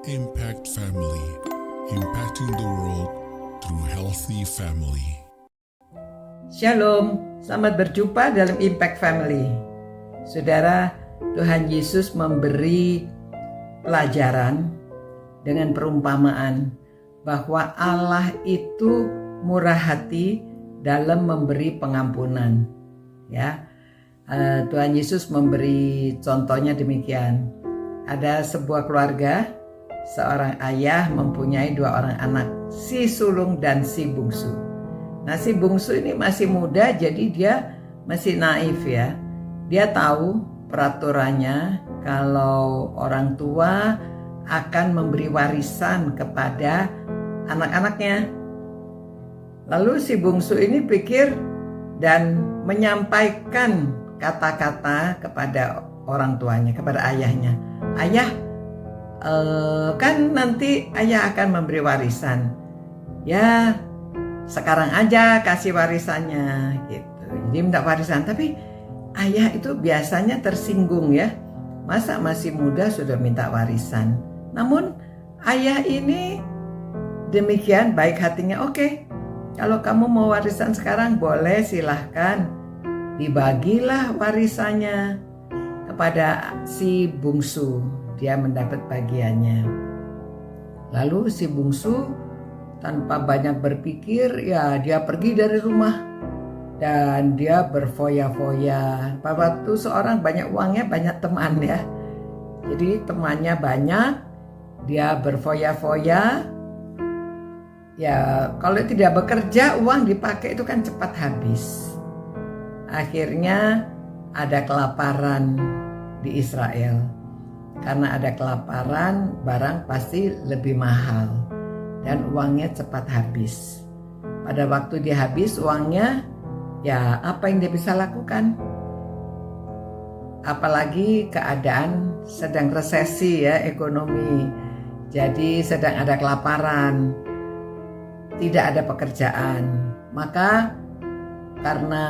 Impact Family, impacting the world through healthy family. Shalom, selamat berjumpa dalam Impact Family. Saudara, Tuhan Yesus memberi pelajaran dengan perumpamaan bahwa Allah itu murah hati dalam memberi pengampunan. Ya, Tuhan Yesus memberi contohnya demikian. Ada sebuah keluarga, seorang ayah mempunyai 2 orang anak, si sulung dan si bungsu. Nah, si bungsu ini masih muda, jadi dia masih naif ya. Dia tahu peraturannya kalau orang tua akan memberi warisan kepada anak-anaknya. Lalu si bungsu ini pikir dan menyampaikan kata-kata kepada orang tuanya, kepada ayahnya. Ayah, kan nanti ayah akan memberi warisan. Ya, sekarang aja kasih warisannya gitu. Jadi minta warisan, tapi ayah itu biasanya tersinggung ya. Masa masih muda sudah minta warisan. Namun ayah ini demikian baik hatinya. Oke, kalau kamu mau warisan sekarang boleh, silahkan. Dibagilah warisannya kepada si bungsu. Dia mendapat bagiannya. Lalu si bungsu tanpa banyak berpikir, ya dia pergi dari rumah dan dia berfoya-foya. Pada waktu seorang banyak uangnya, banyak teman ya. Jadi temannya banyak, dia berfoya-foya. Ya kalau tidak bekerja, uang dipakai itu kan cepat habis. Akhirnya ada kelaparan di Israel. Karena ada kelaparan, barang pasti lebih mahal dan uangnya cepat habis. Pada waktu dia habis uangnya, ya apa yang dia bisa lakukan? Apalagi keadaan sedang resesi ya, ekonomi. Jadi sedang ada kelaparan, tidak ada pekerjaan. Maka karena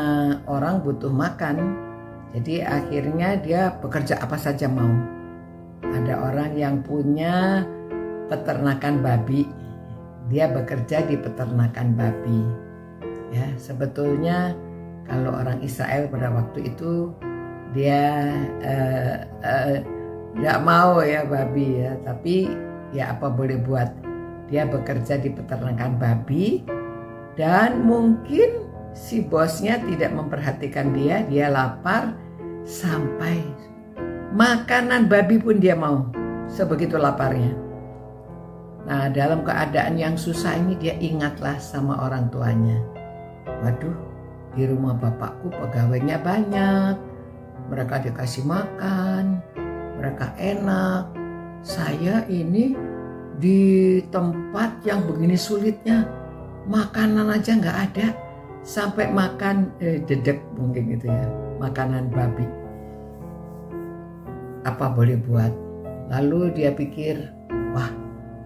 orang butuh makan, jadi akhirnya dia bekerja apa saja mau. Ada orang yang punya peternakan babi, dia bekerja di peternakan babi. Ya, sebetulnya kalau orang Israel pada waktu itu dia nggak mau ya babi ya, tapi ya apa boleh buat, dia bekerja di peternakan babi dan mungkin si bosnya tidak memperhatikan dia lapar sampai makanan babi pun dia mau, sebegitu laparnya. Nah, dalam keadaan yang susah ini dia ingatlah sama orang tuanya. Waduh, di rumah bapakku pegawainya banyak, mereka dikasih makan, mereka enak. Saya ini di tempat yang begini sulitnya, makanan aja nggak ada, sampai makan dedek mungkin gitu ya, makanan babi. Apa boleh buat? Lalu dia pikir, wah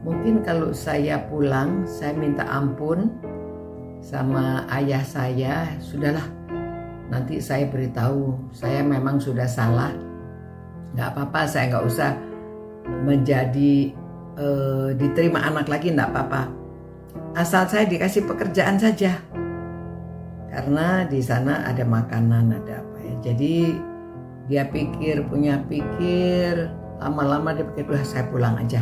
mungkin kalau saya pulang, saya minta ampun sama ayah saya, sudahlah nanti saya beritahu, saya memang sudah salah. Gak apa-apa, saya gak usah menjadi diterima anak lagi, gak apa-apa. Asal saya dikasih pekerjaan saja. Karena di sana ada makanan, ada apa ya. Jadi dia punya pikir, lama-lama dia pikir, wah saya pulang aja.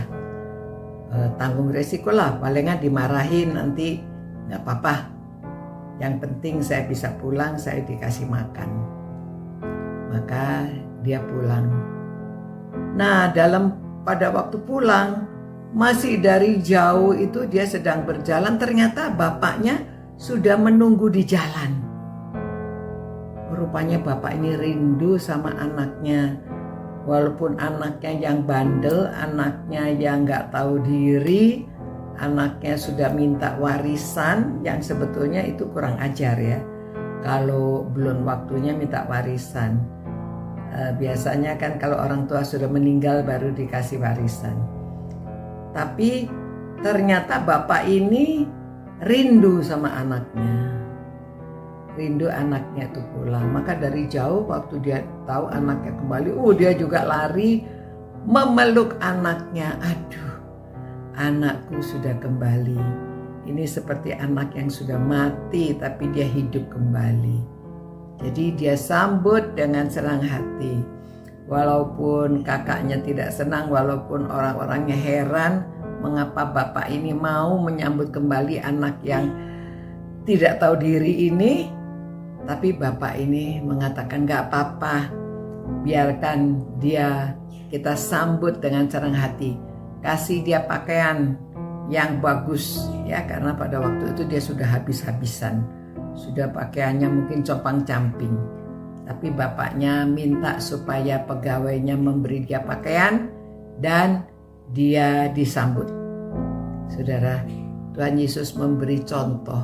Tanggung resiko lah, palingan dimarahin nanti, gak apa-apa. Yang penting saya bisa pulang, saya dikasih makan. Maka dia pulang. Nah, pada waktu pulang, masih dari jauh itu dia sedang berjalan, ternyata bapaknya sudah menunggu di jalan. Rupanya bapak ini rindu sama anaknya. Walaupun anaknya yang bandel, anaknya yang gak tahu diri, anaknya sudah minta warisan, yang sebetulnya itu kurang ajar ya. Kalau belum waktunya minta warisan. Biasanya kan kalau orang tua sudah meninggal baru dikasih warisan. Tapi ternyata bapak ini rindu sama anaknya. Rindu anaknya itu pulang. Maka dari jauh waktu dia tahu anaknya kembali, dia juga lari memeluk anaknya. Aduh, anakku sudah kembali. Ini seperti anak yang sudah mati tapi dia hidup kembali. Jadi dia sambut dengan senang hati. Walaupun kakaknya tidak senang, walaupun orang-orangnya heran mengapa bapak ini mau menyambut kembali anak yang tidak tahu diri ini. Tapi bapak ini mengatakan gak apa-apa, biarkan dia kita sambut dengan senang hati. Kasih dia pakaian yang bagus ya, karena pada waktu itu dia sudah habis-habisan. Sudah pakaiannya mungkin compang-camping. Tapi bapaknya minta supaya pegawainya memberi dia pakaian dan dia disambut. Saudara, Tuhan Yesus memberi contoh.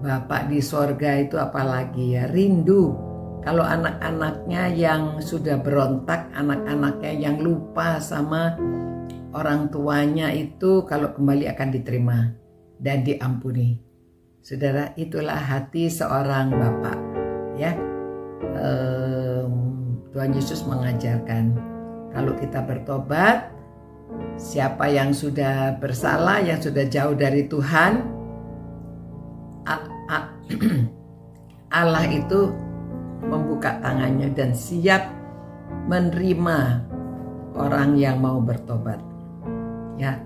Bapak di sorga itu apalagi ya, rindu kalau anak-anaknya yang sudah berontak, anak-anaknya yang lupa sama orang tuanya itu kalau kembali akan diterima dan diampuni. Saudara, itulah hati seorang bapak ya. Tuhan Yesus mengajarkan kalau kita bertobat, siapa yang sudah bersalah, yang sudah jauh dari Tuhan, Allah itu membuka tangannya dan siap menerima orang yang mau bertobat. Ya.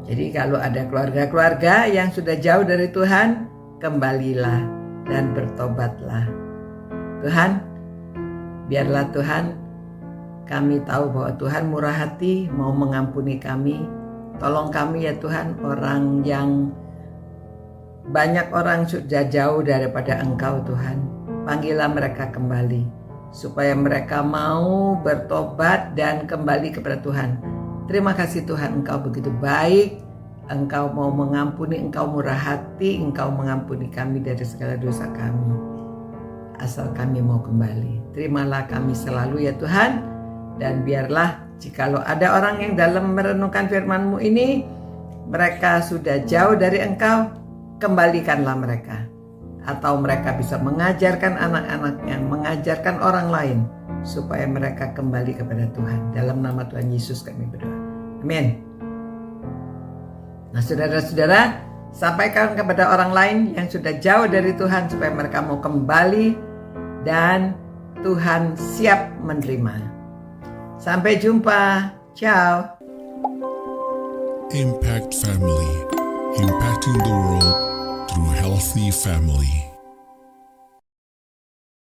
Jadi kalau ada keluarga-keluarga yang sudah jauh dari Tuhan, kembalilah dan bertobatlah. Tuhan, biarlah Tuhan, kami tahu bahwa Tuhan murah hati, mau mengampuni kami. Tolong kami ya Tuhan, orang yang banyak orang sudah jauh daripada Engkau Tuhan. Panggillah mereka kembali supaya mereka mau bertobat dan kembali kepada Tuhan. Terima kasih Tuhan, Engkau begitu baik. Engkau mau mengampuni, Engkau murah hati, Engkau mengampuni kami dari segala dosa kami. Asal kami mau kembali. Terimalah kami selalu ya Tuhan. Dan biarlah jikalau ada orang yang dalam merenungkan firman-Mu ini, mereka sudah jauh dari Engkau, kembalikanlah mereka. Atau mereka bisa mengajarkan anak-anaknya, mengajarkan orang lain, supaya mereka kembali kepada Tuhan. Dalam nama Tuhan Yesus kami berdoa. Amin. Nah saudara-saudara, sampaikan kepada orang lain yang sudah jauh dari Tuhan, supaya mereka mau kembali dan Tuhan siap menerima. Sampai jumpa. Ciao. Impact Family, impacting the world through healthy family.